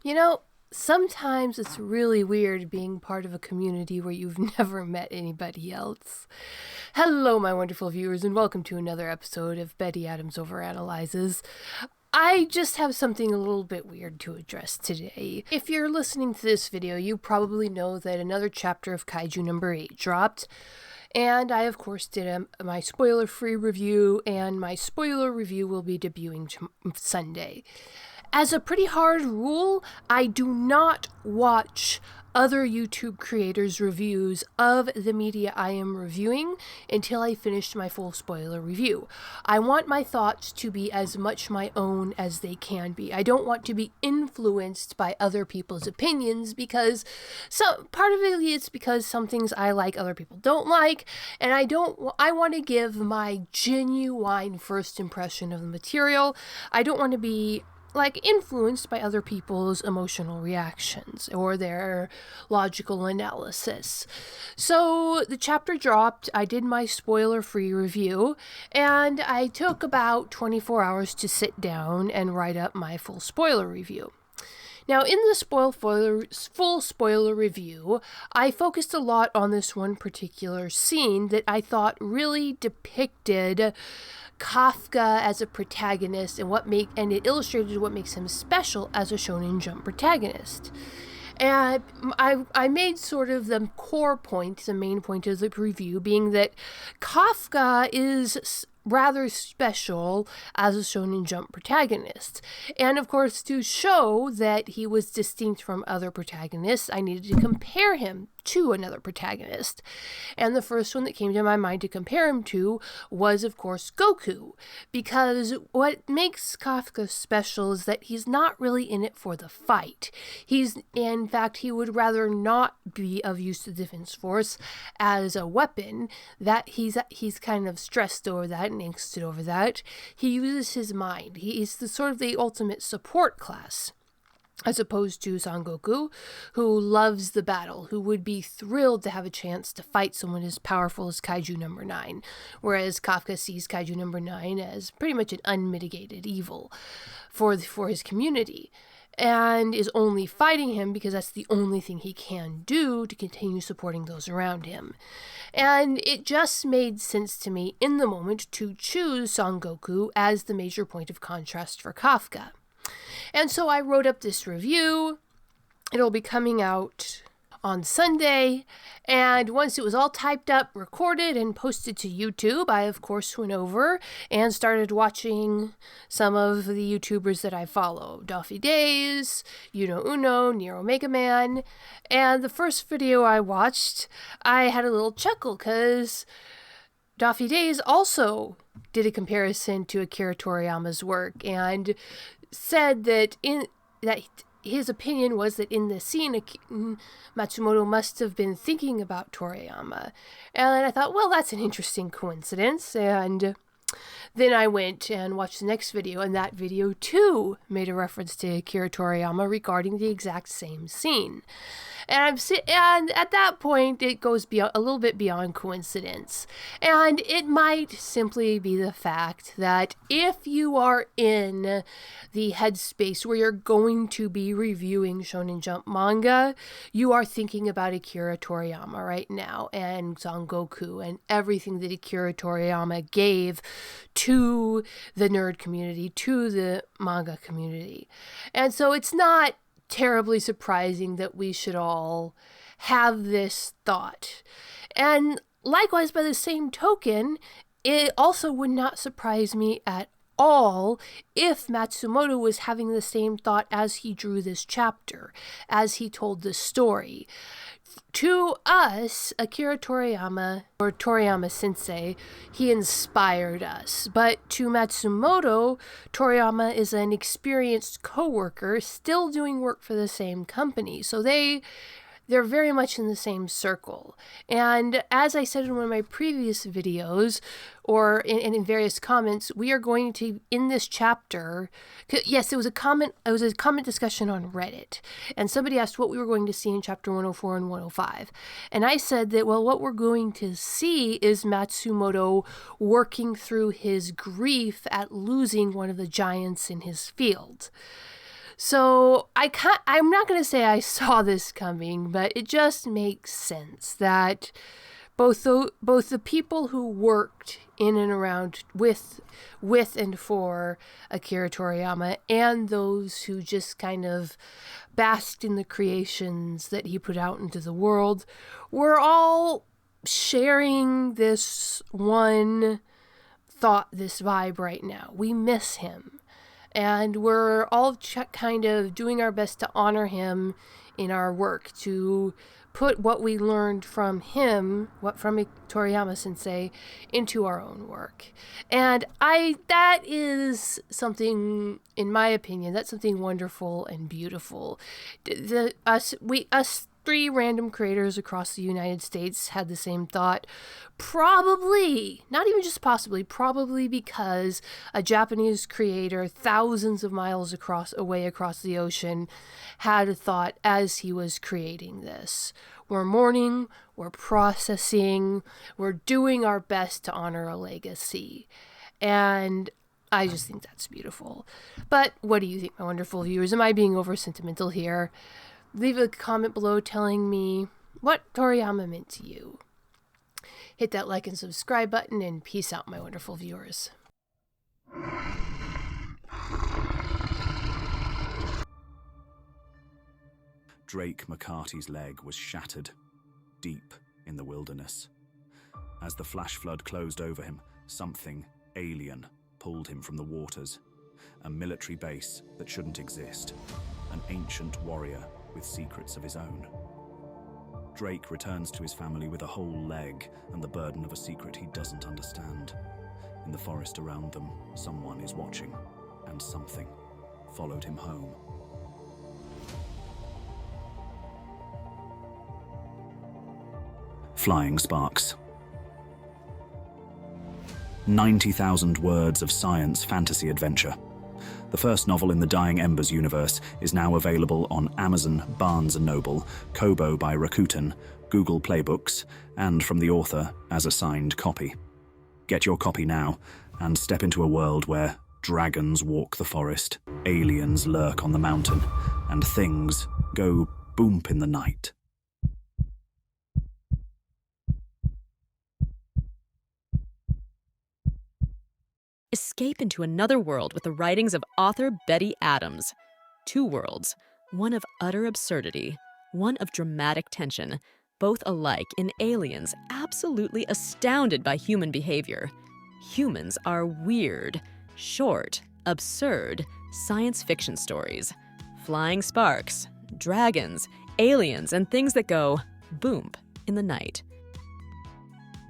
You know, sometimes it's really weird being part of a community where you've never met anybody else. Hello, my wonderful viewers, and welcome to another episode of Betty Adams Overanalyzes. I just have something a little bit weird to address today. If you're listening to this video, you probably know that another chapter of Kaiju number 8 dropped. And I, of course, did my spoiler-free review, and my spoiler review will be debuting Sunday. As a pretty hard rule, I do not watch other YouTube creators' reviews of the media I am reviewing until I finish my full spoiler review. I want my thoughts to be as much my own as they can be. I don't want to be influenced by other people's opinions because part of it is because some things I like other people don't like, and I want to give my genuine first impression of the material. I don't want to be influenced by other people's emotional reactions or their logical analysis. So the chapter dropped, I did my spoiler-free review, and I took about 24 hours to sit down and write up my full spoiler review. Now, in the full spoiler review, I focused a lot on this one particular scene that I thought really depicted Kafka as a protagonist and it illustrated what makes him special as a Shonen Jump protagonist. And I made sort of the core point, the main point of the review being that Kafka is rather special as a Shonen Jump protagonist. And of course, to show that he was distinct from other protagonists, I needed to compare him to another protagonist. And the first one that came to my mind to compare him to was, of course, Goku. Because what makes Kafka special is that he's not really in it for the fight. In fact, he would rather not be of use to the Defense Force as a weapon. That he's kind of stressed over that and angsted over that. He uses his mind. He is the ultimate support class, as opposed to Son Goku, who loves the battle, who would be thrilled to have a chance to fight someone as powerful as Kaiju number 9, whereas Kafka sees Kaiju number 9 as pretty much an unmitigated evil for his community, and is only fighting him because that's the only thing he can do to continue supporting those around him. And it just made sense to me in the moment to choose Son Goku as the major point of contrast for Kafka. And so I wrote up this review. It'll be coming out on Sunday. And once it was all typed up, recorded, and posted to YouTube, I, of course, went over and started watching some of the YouTubers that I follow. Doffy Days, Uno Uno, Nero Mega Man. And the first video I watched, I had a little chuckle because Doffy Days also did a comparison to Akira Toriyama's work and said that his opinion was that in the scene, Matsumoto must have been thinking about Toriyama. And I thought, well, that's an interesting coincidence. And then I went and watched the next video, and that video too made a reference to Akira Toriyama regarding the exact same scene. And at that point, it goes a little bit beyond coincidence. And it might simply be the fact that if you are in the headspace where you're going to be reviewing Shonen Jump manga, you are thinking about Akira Toriyama right now and Son Goku and everything that Akira Toriyama gave to the nerd community, to the manga community. And so it's not terribly surprising that we should all have this thought. And likewise, by the same token, it also would not surprise me at all if Matsumoto was having the same thought as he drew this chapter, as he told the story. To us, Akira Toriyama, or Toriyama Sensei, he inspired us. But to Matsumoto, Toriyama is an experienced co-worker still doing work for the same company. So they're very much in the same circle. And as I said in one of my previous videos, or in various comments, we are going to, in this chapter, yes, it was a comment discussion on Reddit, and somebody asked what we were going to see in chapter 104 and 105. And I said that, well, what we're going to see is Matsumoto working through his grief at losing one of the giants in his field. So I'm not going to say I saw this coming, but it just makes sense that both the people who worked in and around with and for Akira Toriyama and those who just kind of basked in the creations that he put out into the world were all sharing this one thought, this vibe right now. We miss him. And we're all kind of doing our best to honor him in our work, to put what we learned from him, from Toriyama Sensei, into our own work. And that is something, in my opinion, that's something wonderful and beautiful. Us three random creators across the United States had the same thought. Probably, not even just possibly, probably because a Japanese creator thousands of miles away across the ocean had a thought as he was creating this. We're mourning, we're processing, we're doing our best to honor a legacy. And I just think that's beautiful. But what do you think, my wonderful viewers? Am I being over sentimental here? Leave a comment below telling me what Toriyama meant to you. Hit that like and subscribe button, and peace out, my wonderful viewers. Drake McCarty's leg was shattered, deep in the wilderness. As the flash flood closed over him, something alien pulled him from the waters. A military base that shouldn't exist. An ancient warrior with secrets of his own. Drake returns to his family with a whole leg and the burden of a secret he doesn't understand. In the forest around them, someone is watching, and something followed him home. Flying Sparks. 90,000 words of science fantasy adventure. The first novel in the Dying Embers universe is now available on Amazon, Barnes & Noble, Kobo by Rakuten, Google Play Books, and from the author as a signed copy. Get your copy now and step into a world where dragons walk the forest, aliens lurk on the mountain, and things go boomp in the night. Escape into another world with the writings of author Betty Adams. Two worlds, one of utter absurdity, one of dramatic tension, both alike in aliens absolutely astounded by human behavior. Humans are weird, short, absurd science fiction stories. Flying sparks, dragons, aliens, and things that go boomp in the night.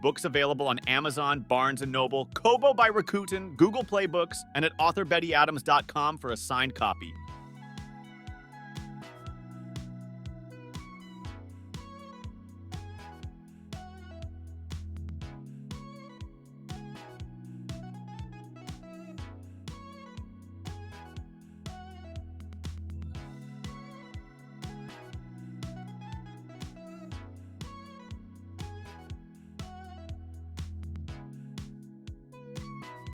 Books available on Amazon, Barnes & Noble, Kobo by Rakuten, Google Play Books, and at authorbettyadams.com for a signed copy.